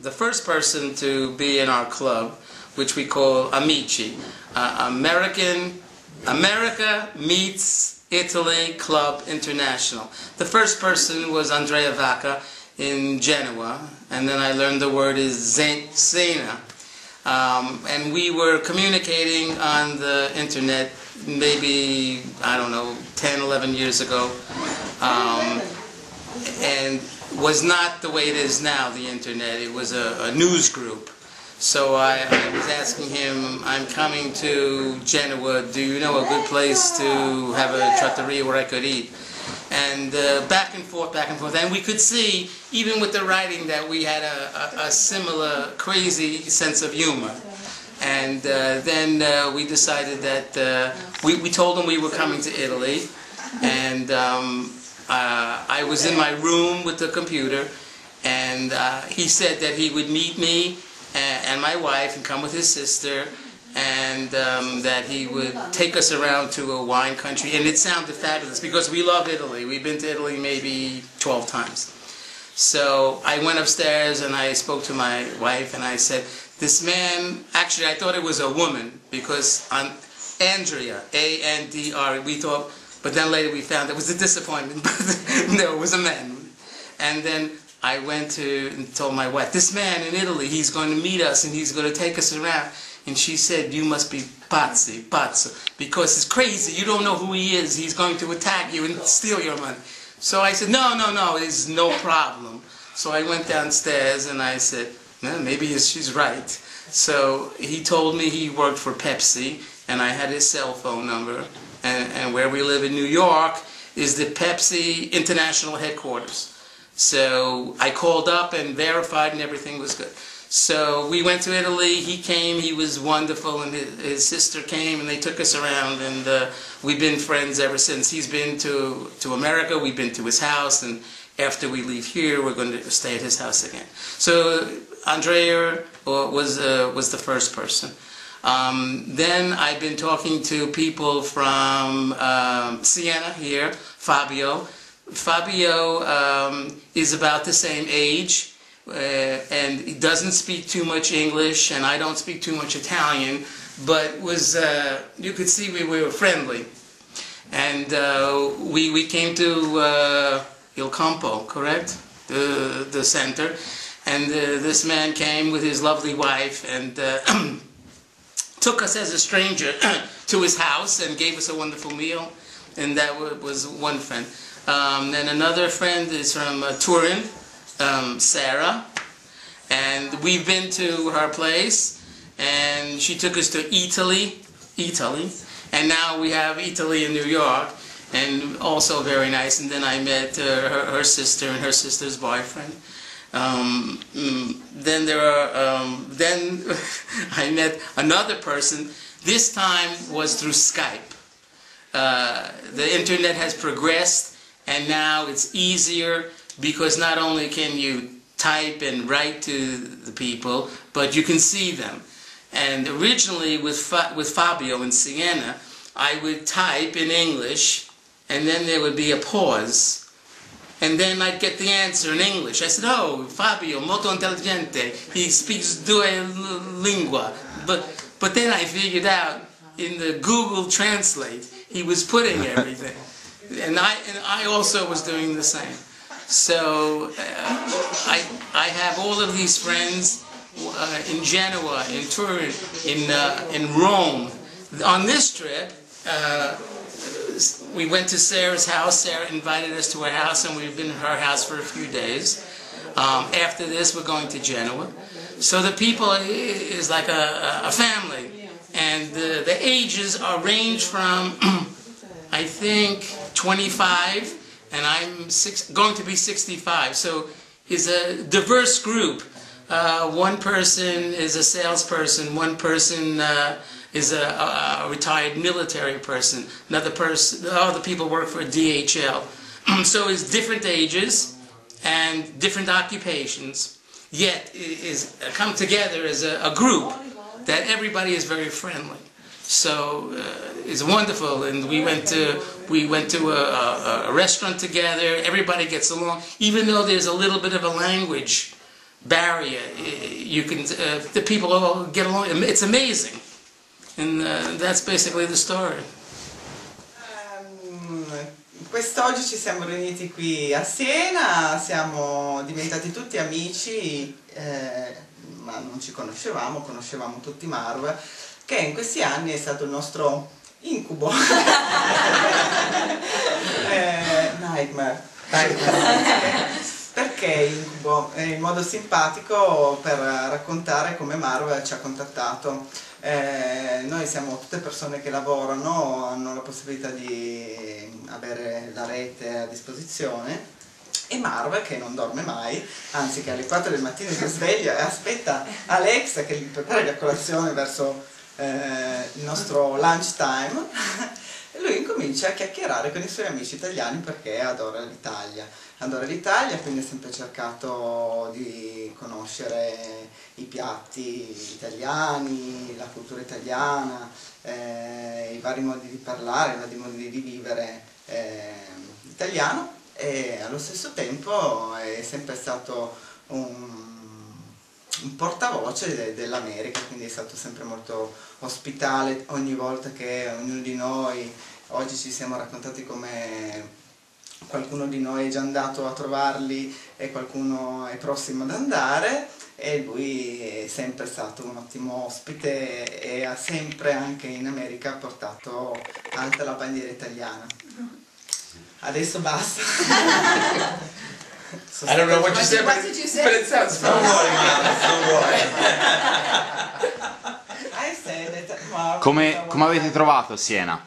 the first person to be in our club, which we call A.M.I.C.I, America Meets Italy Club International. The first person was Andrea Vacca in Genoa, and then I learned the word is Siena. And we were communicating on the internet maybe, I don't know, 10, 11 years ago, and was not the way it is now, the internet. It was a news group. So I was asking him, I'm coming to Genoa, do you know a good place to have a trattoria where I could eat? And back and forth, and we could see, even with the writing, that we had a similar crazy sense of humor. And then we decided that we told him we were coming to Italy, and I was in my room with the computer, and he said that he would meet me and my wife and come with his sister, and that he would take us around to a wine country. And it sounded fabulous because we love Italy. We've been to Italy maybe 12 times. So I went upstairs and I spoke to my wife and I said, this man, actually I thought it was a woman because on Andrea, A-N-D-R, we thought, but then later we found it was a disappointment. No, it was a man. And then I went to and told my wife, this man in Italy, he's going to meet us and he's going to take us around. And she said, you must be pazzo, because it's crazy. You don't know who he is. He's going to attack you and steal your money. So I said, no, it's no problem. So I went downstairs and I said, well, maybe she's right. So he told me he worked for Pepsi, and I had his cell phone number. And where we live in New York is the Pepsi International Headquarters. So I called up and verified, and everything was good. So we went to Italy. He came. He was wonderful, and his sister came, and they took us around, and we've been friends ever since. He's been to America. We've been to his house, and after we leave here, we're going to stay at his house again. So Andrea was the first person. Then I've been talking to people from Siena here, Fabio. Fabio is about the same age, and he doesn't speak too much English, and I don't speak too much Italian, but you could see we were friendly. And we came to Il Campo, correct? The center. And this man came with his lovely wife and took us as a stranger to his house and gave us a wonderful meal. And that was one friend. Then another friend is from Turin, Sarah. And we've been to her place, and she took us to Italy. And now we have Italy in New York, and also very nice. And then I met her sister and her sister's boyfriend. Then I met another person. This time was through Skype. The internet has progressed, and now it's easier because not only can you type and write to the people, but you can see them. And originally with Fabio in Siena, I would type in English, and then there would be a pause. And then I'd get the answer in English. I said, oh, Fabio, molto intelligente. He speaks due lingua. But then I figured out in the Google Translate, he was putting everything. And I also was doing the same. So I have all of these friends in Genoa, in Turin, in Rome. On this trip, we went to Sarah's house. Sarah invited us to her house, and we've been at her house for a few days. After this, we're going to Genoa. So the people is like a family, and the ages are range from I think 25, and I'm going to be 65. So it's a diverse group. One person is a salesperson. One person is a retired military person. Another person, other people work for DHL. So it's different ages and different occupations, yet is come together as a group that everybody is very friendly. So it's wonderful, and we went to a restaurant together. Everybody gets along, even though there's a little bit of a language barrier. You can, the people all get along. It's amazing, and that's basically the story. Quest'oggi ci siamo riuniti qui a Siena, siamo diventati tutti amici, ma non ci conoscevamo, conoscevamo tutti Marv, che in questi anni è stato il nostro incubo. Nightmare. Perché incubo? In modo simpatico per raccontare come Marv ci ha contattato. Noi siamo tutte persone che lavorano, hanno la possibilità di avere la rete a disposizione, e Marv, che non dorme mai, anzi che alle 4 del mattino si sveglia e aspetta Alexa che gli prepari la colazione verso il nostro lunch time, e lui incomincia a chiacchierare con i suoi amici italiani perché adora l'Italia. Adora l'Italia, quindi ha sempre cercato di conoscere i piatti italiani, la cultura italiana, i vari modi di parlare, i vari modi di vivere italiano, e allo stesso tempo è sempre stato un portavoce dell'America, quindi è stato sempre molto ospitale ogni volta che ognuno di noi, oggi ci siamo raccontati come qualcuno di noi è già andato a trovarli e qualcuno è prossimo ad andare, e lui è sempre stato un ottimo ospite e ha sempre, anche in America, portato alta la bandiera italiana. Adesso basta. I don't know what you said, but it sounds fun. Don't worry, man, don't worry. I said that Marv, Come avete trovato Siena?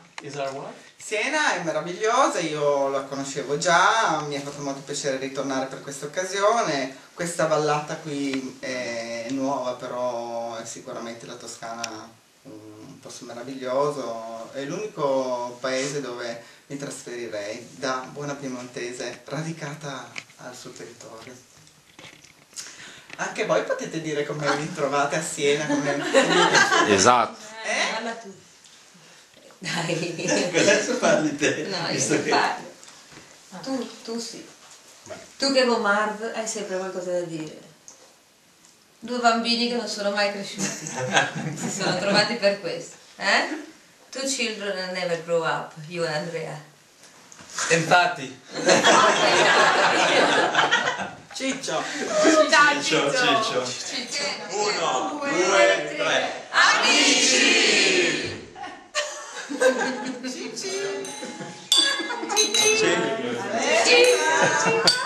Siena è meravigliosa, io la conoscevo già, mi ha fatto molto piacere ritornare per questa occasione. Questa vallata qui è nuova, però è sicuramente la Toscana un posto meraviglioso, è l'unico paese dove mi trasferirei da buona piemontese radicata al suo territorio. Anche voi potete dire come vi trovate a Siena, come... Esatto. Parla tu. Dai. Adesso parli te. No, io parlo. Tu sì. Tu che con Marv hai sempre qualcosa da dire. 2 bambini che non sono mai cresciuti. Si sono trovati per questo. 2 children that never grow up, you and Andrea. Infatti. Ciccio. Ciccio. 1, 2, 3. Amici! Cicci. Ciccio. Amici!